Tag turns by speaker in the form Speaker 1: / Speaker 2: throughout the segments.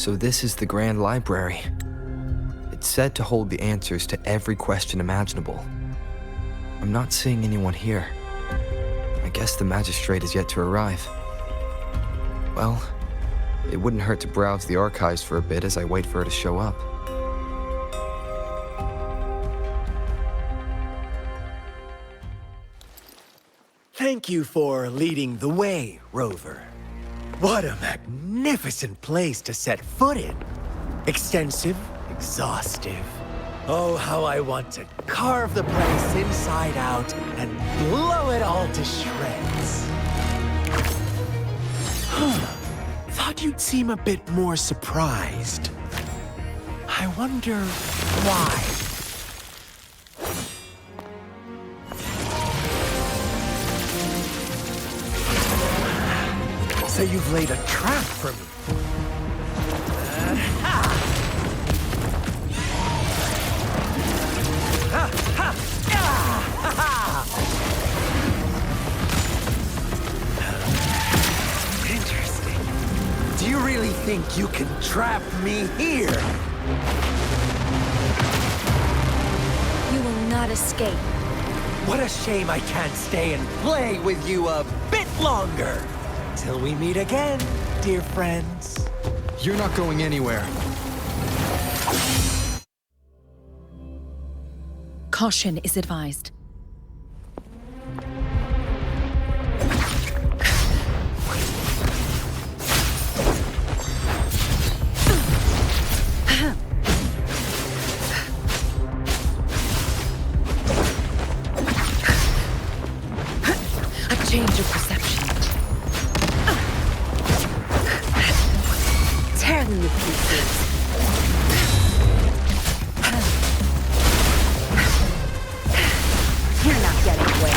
Speaker 1: So this is the Grand Library. It's said to hold the answers to every question imaginable. I'm not seeing anyone here. I guess the magistrate is yet to arrive. Well, it wouldn't hurt to browse the archives for a bit as I wait for her to show up.
Speaker 2: Thank you for leading the way, Rover. What a magnificent place to set foot in. Extensive, exhaustive. Oh, how I want to carve the place inside out and blow it all to shreds. Thought you'd seem a bit more surprised. I wonder why. So you've laid a trap for me. Interesting. Do you really think you can trap me here?
Speaker 3: You will not escape.
Speaker 2: What a shame I can't stay and play with you a bit longer. Till we meet again, dear friends.
Speaker 1: You're not going anywhere.
Speaker 4: Caution is advised. A change of perception. Tear them to pieces. You're not getting away.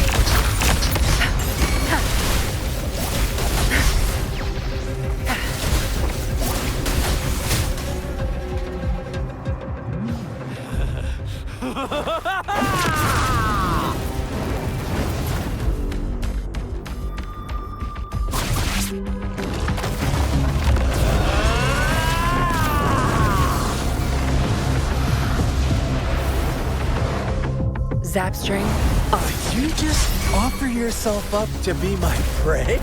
Speaker 4: Zapstring.
Speaker 2: Did you just offer yourself up to be my prey?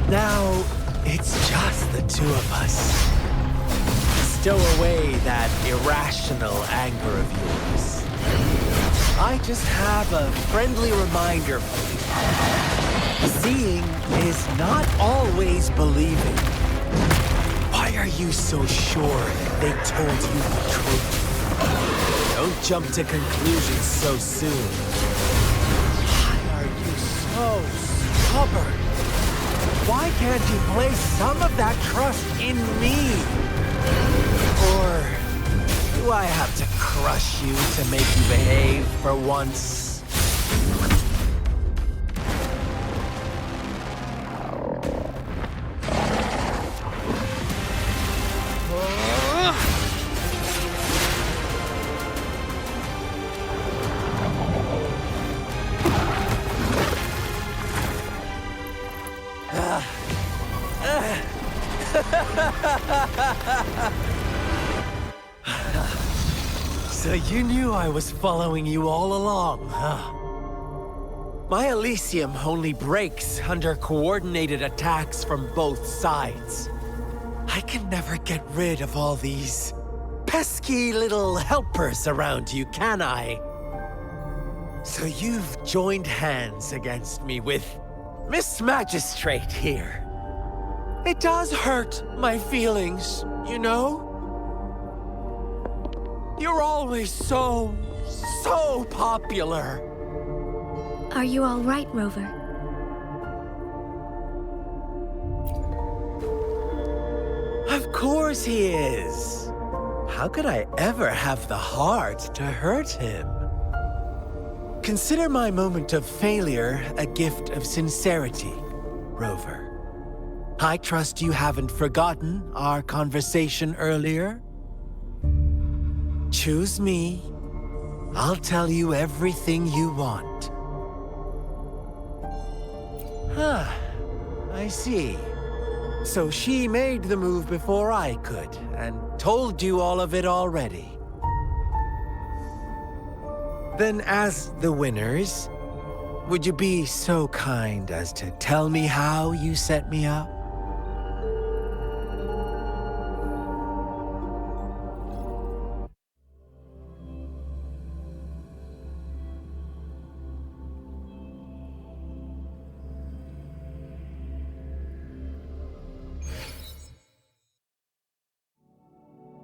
Speaker 2: Now, it's just the two of us. Stow away that irrational anger of yours. I just have a friendly reminder for you. Seeing is not always believing. Why are you so sure they told you the truth? Don't jump to conclusions so soon. Why are you so stubborn? Why can't you place some of that trust in me? Or do I have to crush you to make you behave for once? So you knew I was following you all along, huh? My Elysium only breaks under coordinated attacks from both sides. I can never get rid of all these pesky little helpers around you, can I? So you've joined hands against me with Miss Magistrate here. It does hurt my feelings, you know? You're always so popular.
Speaker 3: Are you all right, Rover?
Speaker 2: Of course he is. How could I ever have the heart to hurt him? Consider my moment of failure a gift of sincerity, Rover. I trust you haven't forgotten our conversation earlier? Choose me. I'll tell you everything you want. Huh. I see. So she made the move before I could, and told you all of it already. Then as the winners, would you be so kind as to tell me how you set me up?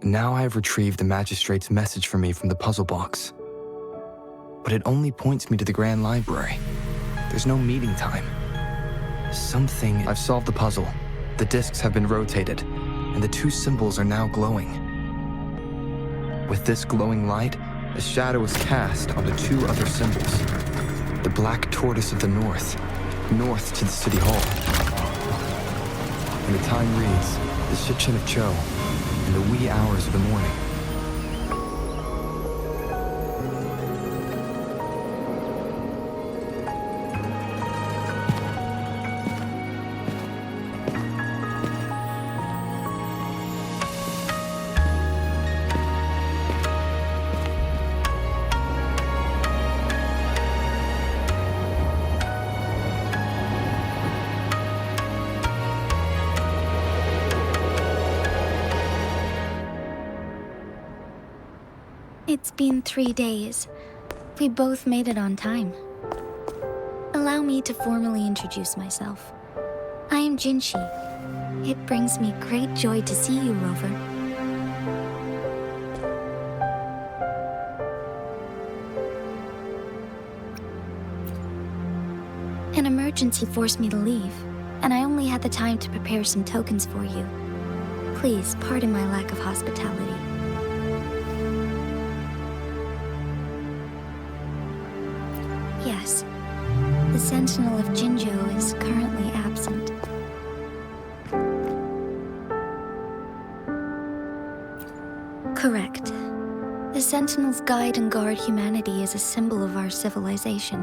Speaker 1: Now I have retrieved the magistrate's message for me from the puzzle box. But it only points me to the Grand Library. There's no meeting time. I've solved the puzzle. The discs have been rotated, and the two symbols are now glowing. With this glowing light, a shadow is cast onto two other symbols. The black tortoise of the north to the city hall. And the time reads, the Shichen of Cho, in the wee hours of the morning.
Speaker 3: It's been 3 days. We both made it on time. Allow me to formally introduce myself. I am Jinhsi. It brings me great joy to see you, Rover. An emergency forced me to leave, and I only had the time to prepare some tokens for you. Please pardon my lack of hospitality. Yes, the Sentinel of Jinzhou is currently absent. Correct. The Sentinels guide and guard humanity as a symbol of our civilization.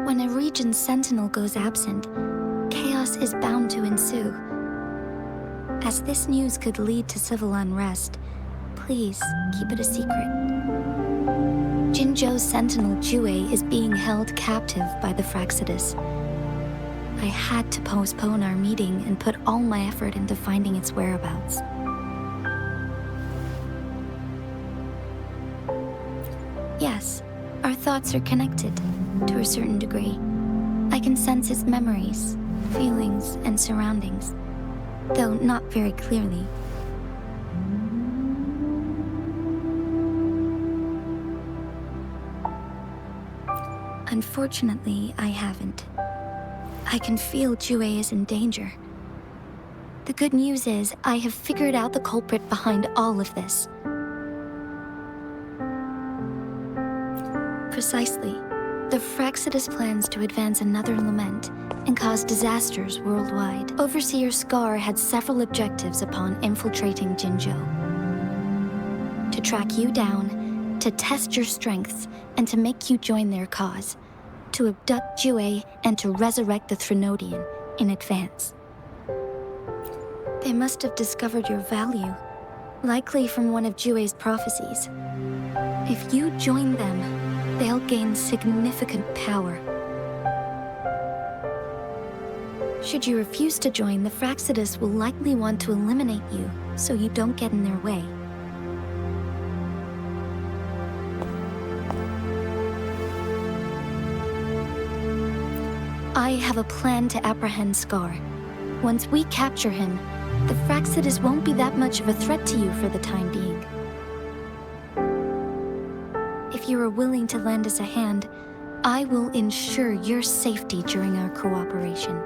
Speaker 3: When a region's Sentinel goes absent, chaos is bound to ensue. As this news could lead to civil unrest, please keep it a secret. Jinzhou's Sentinel Jue is being held captive by the Fraxidus. I had to postpone our meeting and put all my effort into finding its whereabouts. Yes, our thoughts are connected, to a certain degree. I can sense its memories, feelings, and surroundings, though not very clearly. Unfortunately, I haven't. I can feel Jue is in danger. The good news is, I have figured out the culprit behind all of this. Precisely. The Fraxidus plans to advance another lament and cause disasters worldwide. Overseer Scar had several objectives upon infiltrating Jinzhou. To track you down, to test your strengths, and to make you join their cause. To abduct Jue and to resurrect the Threnodian in advance. They must have discovered your value, likely from one of Jue's prophecies. If you join them, they'll gain significant power. Should you refuse to join, the Fraxidus will likely want to eliminate you, so you don't get in their way. I have a plan to apprehend Scar. Once we capture him, the Fraxidus won't be that much of a threat to you for the time being. If you are willing to lend us a hand, I will ensure your safety during our cooperation.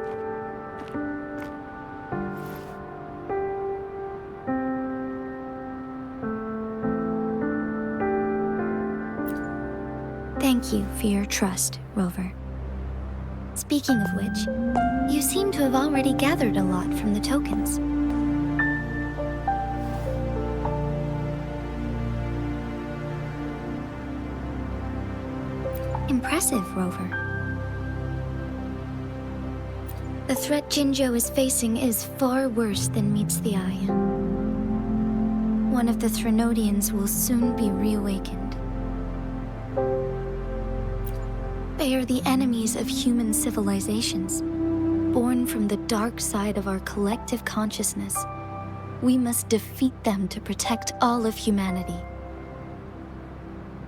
Speaker 3: Thank you for your trust, Rover. Speaking of which, you seem to have already gathered a lot from the tokens. Impressive, Rover. The threat Jinzhou is facing is far worse than meets the eye. One of the Threnodians will soon be reawakened. They are the enemies of human civilizations, born from the dark side of our collective consciousness. We must defeat them to protect all of humanity.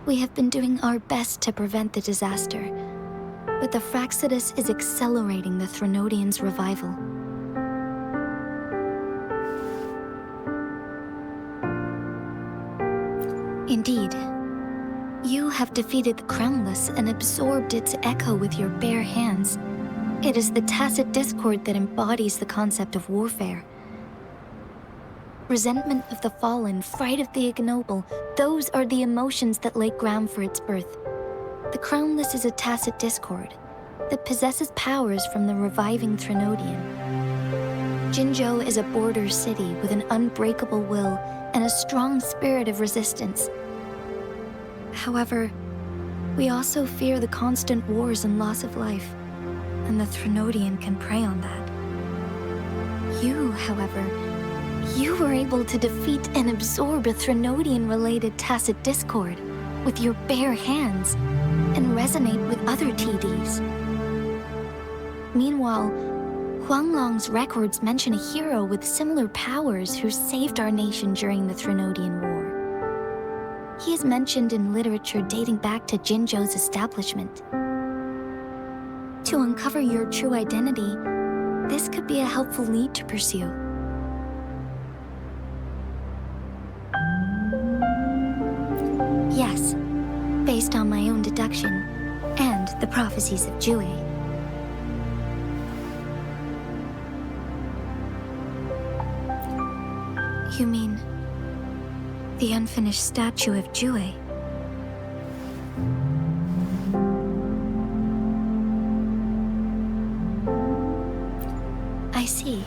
Speaker 3: We have been doing our best to prevent the disaster, but the Fractsidus is accelerating the Threnodians' revival. Indeed, you have defeated the Crownless and absorbed its echo with your bare hands. It is the tacit discord that embodies the concept of warfare. Resentment of the fallen, fright of the ignoble, those are the emotions that lay ground for its birth. The Crownless is a tacit discord that possesses powers from the reviving Threnodian. Jinzhou is a border city with an unbreakable will and a strong spirit of resistance. However, we also fear the constant wars and loss of life, and the Threnodian can prey on that. You, however, you were able to defeat and absorb a Threnodian-related tacit discord with your bare hands and resonate with other TDs. Meanwhile, Huanglong's records mention a hero with similar powers who saved our nation during the Threnodian War. He is mentioned in literature dating back to Jinzhou's establishment. To uncover your true identity, this could be a helpful lead to pursue. Yes, based on my own deduction and the prophecies of Jue. You mean the unfinished statue of Jue? I see.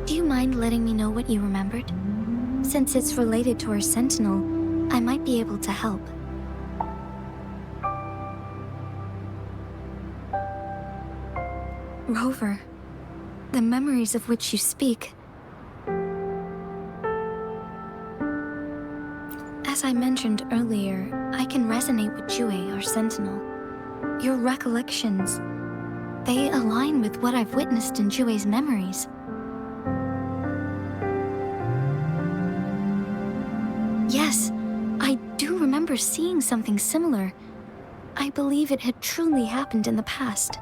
Speaker 3: Do you mind letting me know what you remembered? Since it's related to our sentinel, I might be able to help. Rover, the memories of which you speak. As I mentioned earlier, I can resonate with Jue, our sentinel. Your recollections, they align with what I've witnessed in Jue's memories. Yes, I do remember seeing something similar. I believe it had truly happened in the past.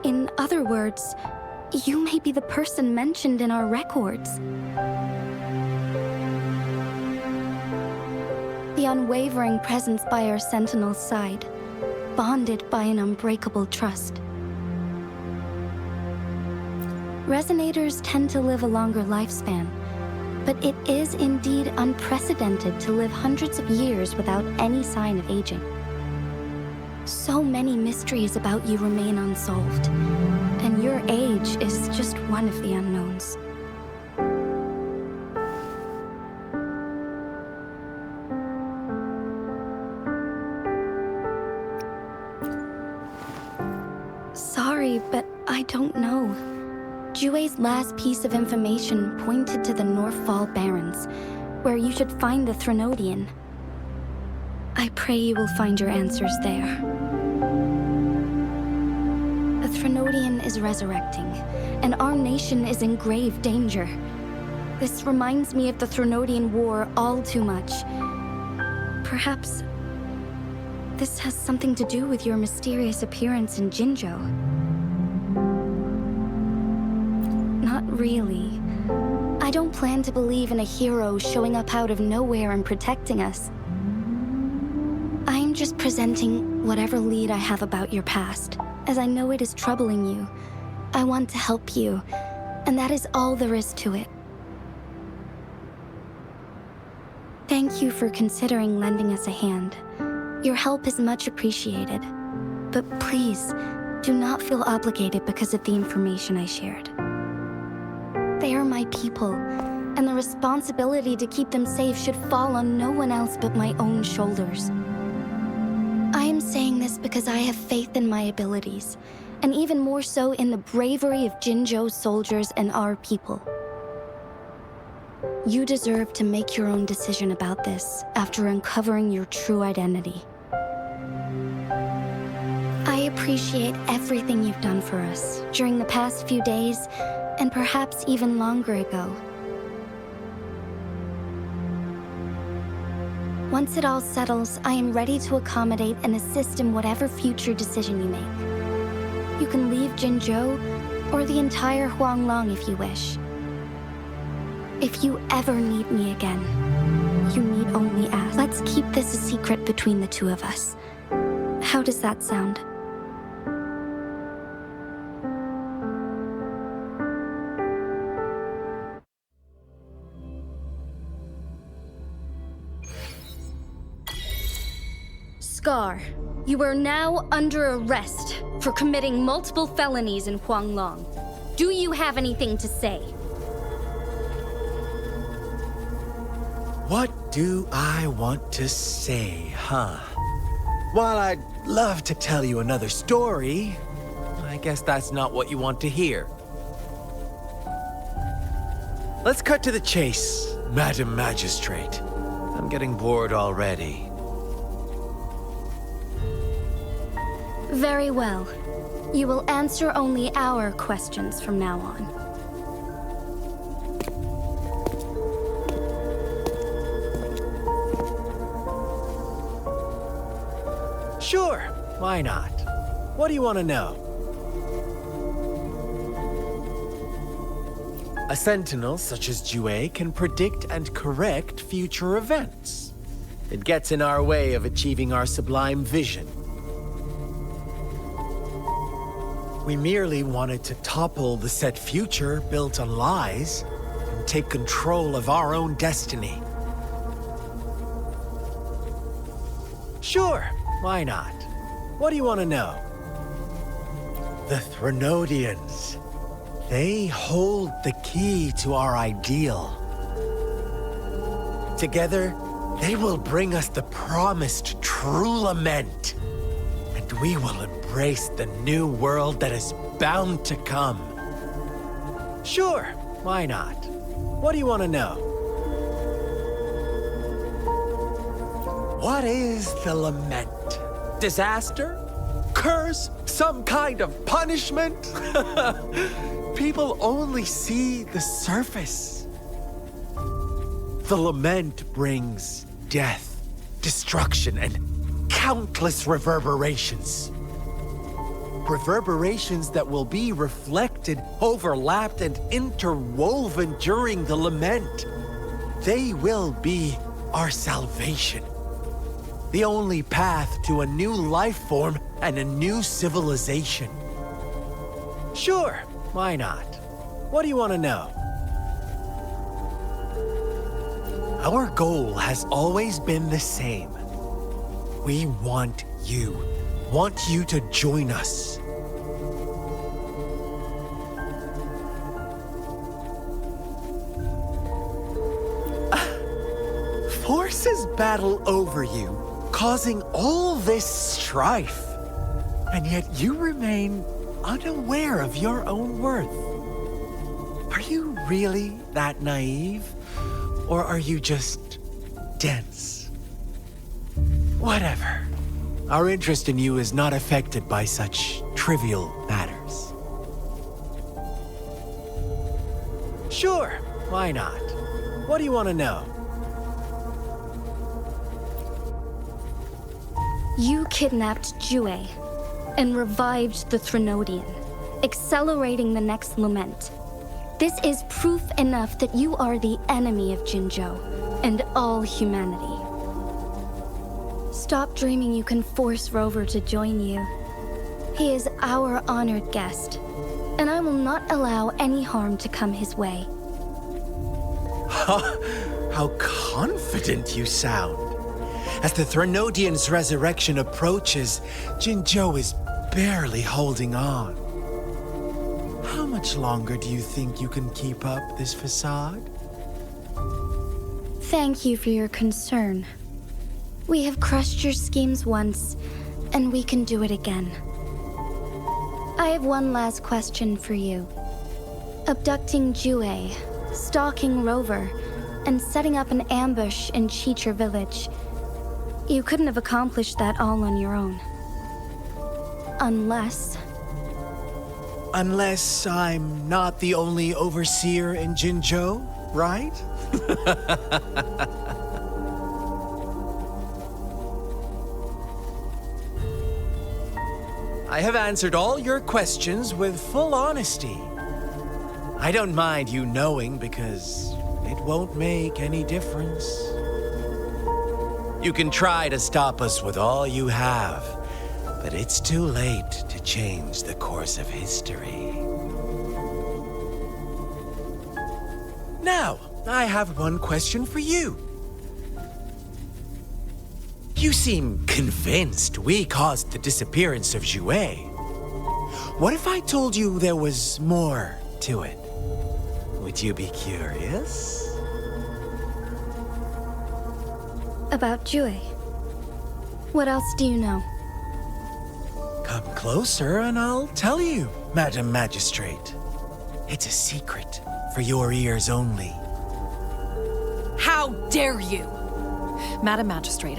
Speaker 3: In other words, you may be the person mentioned in our records. The unwavering presence by our sentinel's side, bonded by an unbreakable trust. Resonators tend to live a longer lifespan, but it is indeed unprecedented to live hundreds of years without any sign of aging. So many mysteries about you remain unsolved, and your age is just one of the unknowns. Sorry, but I don't know. Jue's last piece of information pointed to the Northfall Barrens, where you should find the Threnodian. I pray you will find your answers there. The Threnodian is resurrecting, and our nation is in grave danger. This reminds me of the Threnodian War all too much. Perhaps this has something to do with your mysterious appearance in Jinzhou. Not really. I don't plan to believe in a hero showing up out of nowhere and protecting us. I'm just presenting whatever lead I have about your past, as I know it is troubling you. I want to help you, and that is all there is to it. Thank you for considering lending us a hand. Your help is much appreciated. But please, do not feel obligated because of the information I shared. They are my people, and the responsibility to keep them safe should fall on no one else but my own shoulders. I am saying this because I have faith in my abilities, and even more so in the bravery of Jinzhou's soldiers and our people. You deserve to make your own decision about this after uncovering your true identity. I appreciate everything you've done for us during the past few days, and perhaps even longer ago. Once it all settles, I am ready to accommodate and assist in whatever future decision you make. You can leave Jinzhou or the entire Huanglong if you wish. If you ever need me again, you need only ask. Let's keep this a secret between the two of us. How does that sound? Scar, you are now under arrest for committing multiple felonies in Huanglong. Do you have anything to say?
Speaker 2: What do I want to say, huh? While I'd love to tell you another story, I guess that's not what you want to hear. Let's cut to the chase, Madam Magistrate. I'm getting bored already.
Speaker 3: Very well. You will answer only our questions from now on.
Speaker 2: Sure, why not? What do you want to know? A sentinel such as Jue can predict and correct future events. It gets in our way of achieving our sublime vision. We merely wanted to topple the set future built on lies and take control of our own destiny. Sure, why not? What do you want to know? The Threnodians. They hold the key to our ideal. Together, they will bring us the promised true lament. And we will embrace the new world that is bound to come. Sure, why not? What do you want to know? What is the lament? Disaster? Curse? Some kind of punishment? People only see the surface. The lament brings death, destruction, and countless reverberations. Reverberations that will be reflected, overlapped, and interwoven during the lament. They will be our salvation. The only path to a new life form and a new civilization. Sure, why not? What do you want to know? Our goal has always been the same. We want you to join us. Forces battle over you, causing all this strife. And yet you remain unaware of your own worth. Are you really that naive? Or are you just dense? Whatever. Our interest in you is not affected by such trivial matters. Sure, why not? What do you want to know?
Speaker 3: You kidnapped Jue and revived the Threnodian, accelerating the next lament. This is proof enough that you are the enemy of Jinzhou and all humanity. Stop dreaming you can force Rover to join you. He is our honored guest, and I will not allow any harm to come his way.
Speaker 2: How confident you sound. As the Threnodian's resurrection approaches, Jinzhou is barely holding on. How much longer do you think you can keep up this facade?
Speaker 3: Thank you for your concern. We have crushed your schemes once, and we can do it again. I have one last question for you. Abducting Jue, stalking Rover, and setting up an ambush in Cheecher Village. You couldn't have accomplished that all on your own. Unless
Speaker 2: I'm not the only overseer in Jinzhou, right? I have answered all your questions with full honesty. I don't mind you knowing because it won't make any difference. You can try to stop us with all you have, but it's too late to change the course of history. Now, I have one question for you. You seem convinced we caused the disappearance of Jue. What if I told you there was more to it? Would you be curious?
Speaker 3: about Jue. What else do you know?
Speaker 2: Come closer and I'll tell you, Madam Magistrate. It's a secret for your ears only.
Speaker 4: How dare you! Madam Magistrate,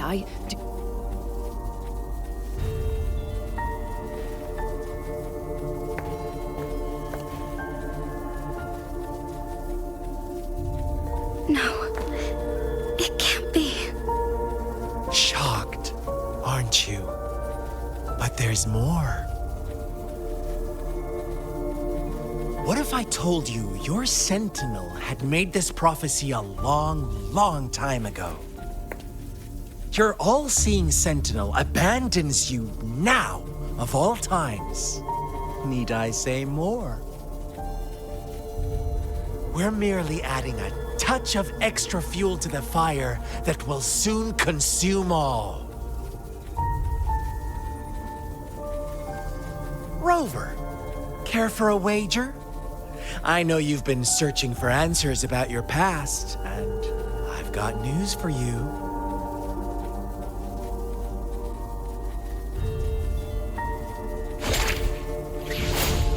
Speaker 3: No, it can't be.
Speaker 2: Shocked, aren't you? But there's more. What if I told you your sentinel had made this prophecy a long, long time ago? Your all-seeing sentinel abandons you now, of all times. Need I say more? We're merely adding a touch of extra fuel to the fire that will soon consume all. Rover, care for a wager? I know you've been searching for answers about your past, and I've got news for you.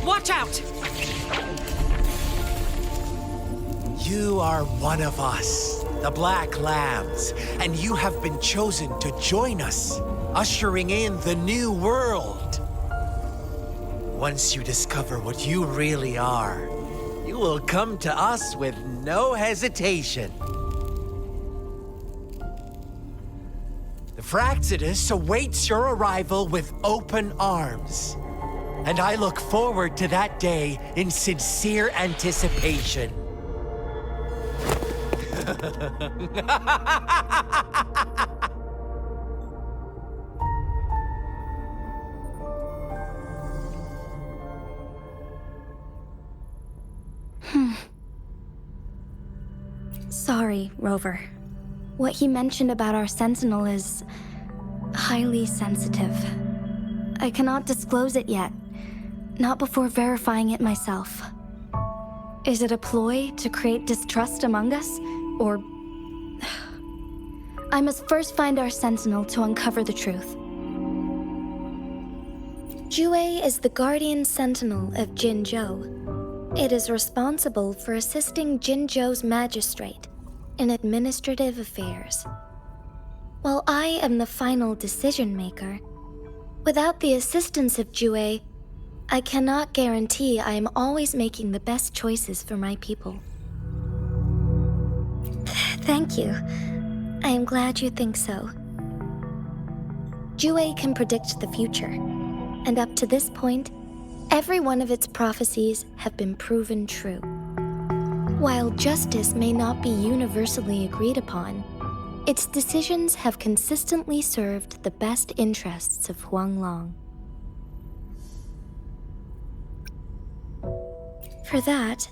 Speaker 4: watch out!
Speaker 2: You are one of us, the Black Lambs, and you have been chosen to join us, ushering in the new world. Once you discover what you really are, you will come to us with no hesitation. The Fraxidus awaits your arrival with open arms, and I look forward to that day in sincere anticipation.
Speaker 3: Sorry, Rover. What he mentioned about our sentinel is highly sensitive. I cannot disclose it yet, not before verifying it myself. Is it a ploy to create distrust among us, or... I must first find our sentinel to uncover the truth. Jue is the guardian sentinel of Jinzhou. It is responsible for assisting Jinzhou's magistrate in administrative affairs. While I am the final decision maker, without the assistance of Jue, I cannot guarantee I am always making the best choices for my people. Thank you. I am glad you think so. Jue can predict the future, and up to this point, every one of its prophecies have been proven true. While justice may not be universally agreed upon, its decisions have consistently served the best interests of Huanglong. For that,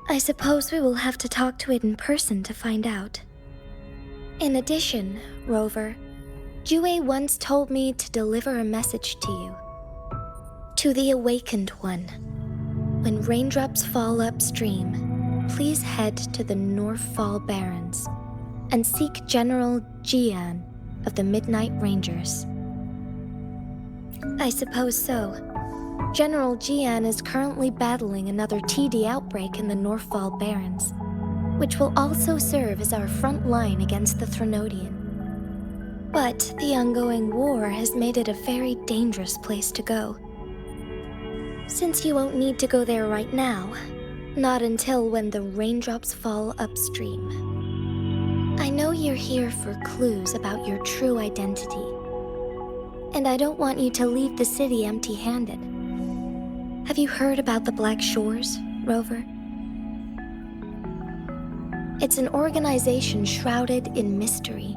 Speaker 3: I suppose we will have to talk to it in person to find out. In addition, Rover, Jue once told me to deliver a message to you. To the Awakened One. When raindrops fall upstream, please head to the Northfall Barrens and seek General Jian of the Midnight Rangers. I suppose so. General Jian is currently battling another TD outbreak in the Northval Barrens, which will also serve as our front line against the Threnodian. But the ongoing war has made it a very dangerous place to go. Since you won't need to go there right now, not until when the raindrops fall upstream. I know you're here for clues about your true identity, and I don't want you to leave the city empty-handed. Have you heard about the Black Shores, Rover? It's an organization shrouded in mystery,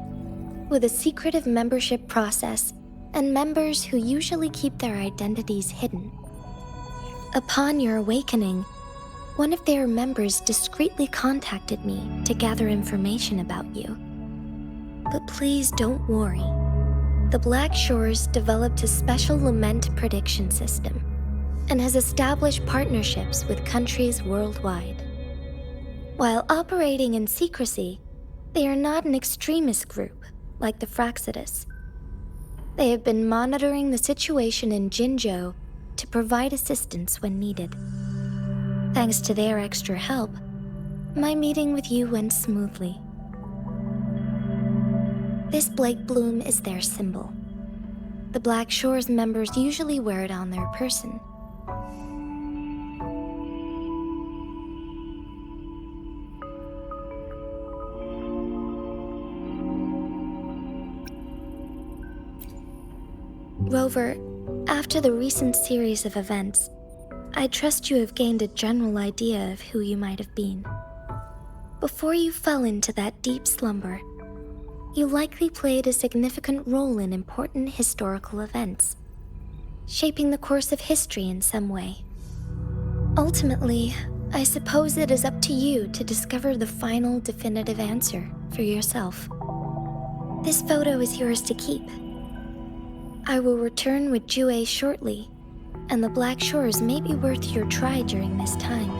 Speaker 3: with a secretive membership process and members who usually keep their identities hidden. Upon your awakening, one of their members discreetly contacted me to gather information about you. But please don't worry. The Black Shores developed a special lament prediction system and has established partnerships with countries worldwide. While operating in secrecy, they are not an extremist group like the Fraxidus. They have been monitoring the situation in Jinzhou to provide assistance when needed. Thanks to their extra help, my meeting with you went smoothly. This Blake Bloom is their symbol. The Black Shores members usually wear it on their person. Rover, after the recent series of events, I trust you have gained a general idea of who you might have been. Before you fell into that deep slumber, you likely played a significant role in important historical events, shaping the course of history in some way. Ultimately, I suppose it is up to you to discover the final definitive answer for yourself. This photo is yours to keep. I will return with Jue shortly, and the Black Shores may be worth your try during this time.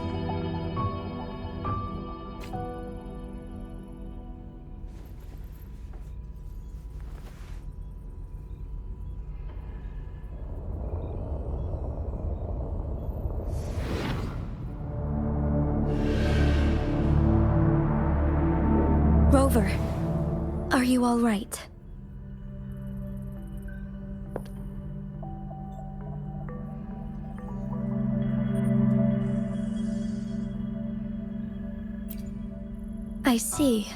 Speaker 3: Rover, are you all right? I see.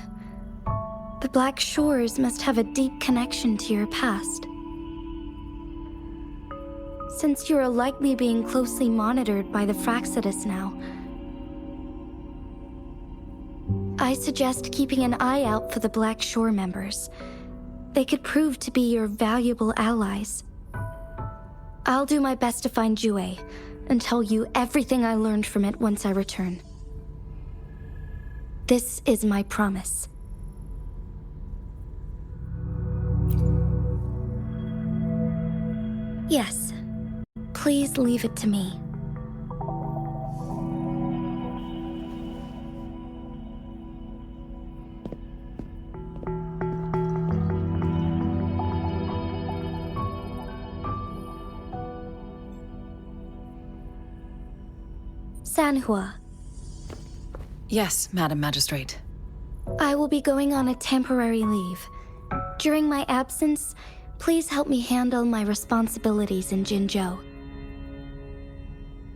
Speaker 3: The Black Shores must have a deep connection to your past. Since you are likely being closely monitored by the Fraxidus now, I suggest keeping an eye out for the Black Shore members. They could prove to be your valuable allies. I'll do my best to find Jue and tell you everything I learned from it once I return. This is my promise. Yes, please leave it to me. Sanhua.
Speaker 4: Yes, Madam Magistrate.
Speaker 3: I will be going on a temporary leave. During my absence, please help me handle my responsibilities in Jinzhou.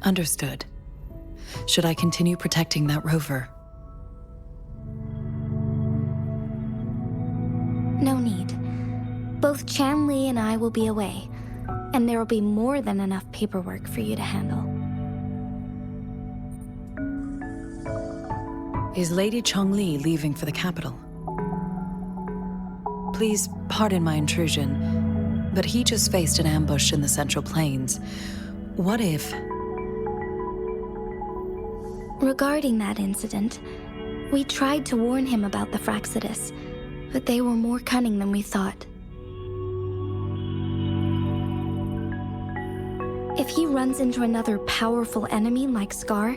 Speaker 4: Understood. Should I continue protecting that rover?
Speaker 3: No need. Both Chan Li and I will be away, and there will be more than enough paperwork for you to handle.
Speaker 4: Is Lady Chongli leaving for the capital? Please pardon my intrusion, but he just faced an ambush in the Central Plains. What if...
Speaker 3: Regarding that incident, we tried to warn him about the Fraxidus, but they were more cunning than we thought. If he runs into another powerful enemy like Scar,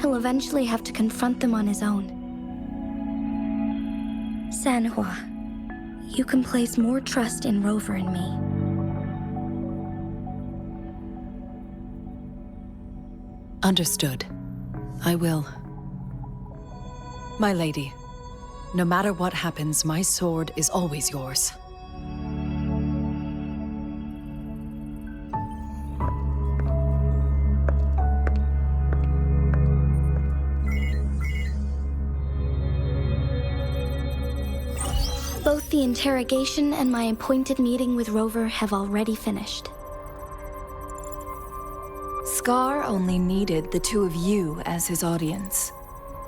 Speaker 3: he'll eventually have to confront them on his own. Sanhua, you can place more trust in Rover and me.
Speaker 4: Understood. I will. My lady, no matter what happens, my sword is always yours.
Speaker 3: Both the interrogation and my appointed meeting with Rover have already finished.
Speaker 4: Scar only needed the two of you as his audience.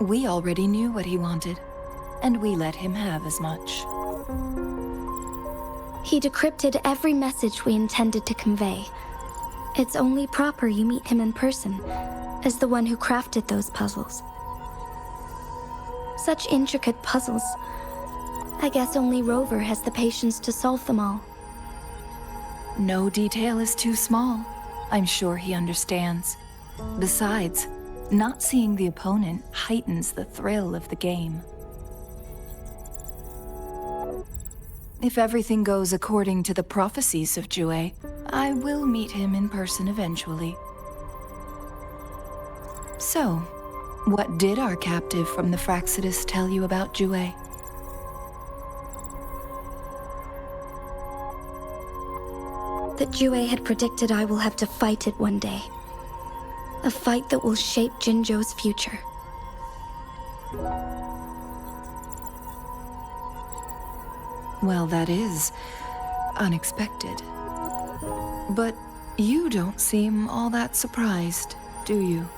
Speaker 4: We already knew what he wanted, and we let him have as much.
Speaker 3: He decrypted every message we intended to convey. It's only proper you meet him in person, as the one who crafted those puzzles. Such intricate puzzles. I guess only Rover has the patience to solve them all.
Speaker 4: No detail is too small. I'm sure he understands. Besides, not seeing the opponent heightens the thrill of the game. If everything goes according to the prophecies of Jue, I will meet him in person eventually. So, what did our captive from the Fraxidus tell you about Jue?
Speaker 3: That Jue had predicted I will have to fight it one day. A fight that will shape Jinzhou's future.
Speaker 4: Well, that is unexpected. But you don't seem all that surprised, do you?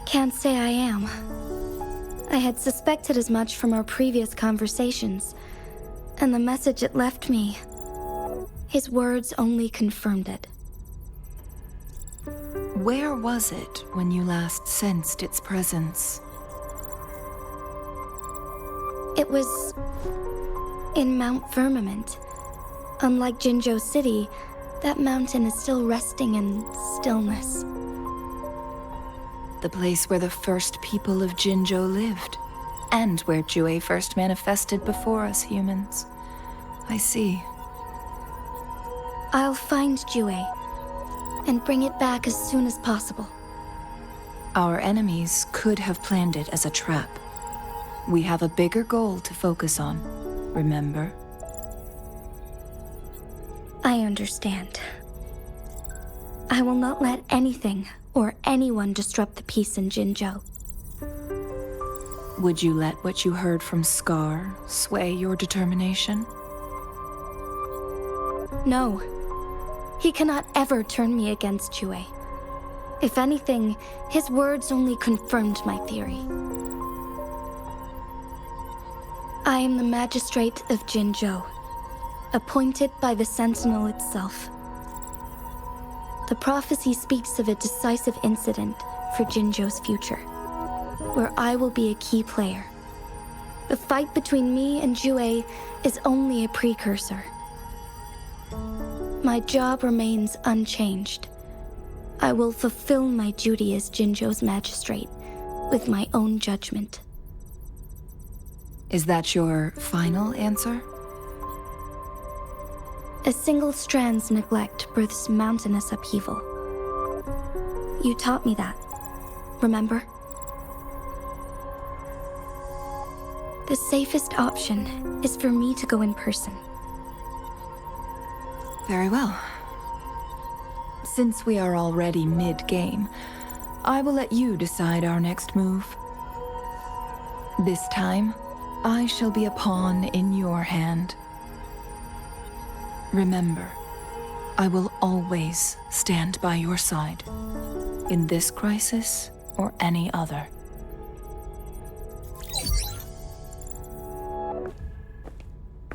Speaker 3: Can't say I am. I had suspected as much from our previous conversations, and the message it left me, his words only confirmed it.
Speaker 4: Where was it when you last sensed its presence?
Speaker 3: It was in Mount Firmament. Unlike Jinzhou City, that mountain is still resting in stillness.
Speaker 4: The place where the first people of Jinzhou lived, and where Jue first manifested before us humans. I see.
Speaker 3: I'll find Jue and bring it back as soon as possible.
Speaker 4: Our enemies could have planned it as a trap. We have a bigger goal to focus on, remember?
Speaker 3: I understand. I will not let anything or anyone disrupt the peace in Jinzhou.
Speaker 4: Would you let what you heard from Scar sway your determination?
Speaker 3: No. He cannot ever turn me against Jue. If anything, his words only confirmed my theory. I am the magistrate of Jinzhou, appointed by the Sentinel itself. The prophecy speaks of a decisive incident for Jinzhou's future, where I will be a key player. The fight between me and Jue is only a precursor. My job remains unchanged. I will fulfill my duty as Jinzhou's magistrate with my own judgment.
Speaker 4: Is that your final answer?
Speaker 3: A single strand's neglect births mountainous upheaval. You taught me that, remember? The safest option is for me to go in person.
Speaker 4: Very well. Since we are already mid-game, I will let you decide our next move. This time, I shall be a pawn in your hand. Remember, I will always stand by your side, in this crisis or any other.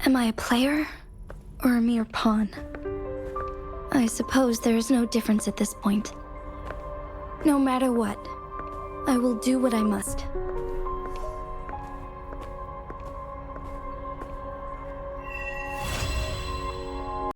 Speaker 3: Am I a player or a mere pawn? I suppose there is no difference at this point. No matter what, I will do what I must.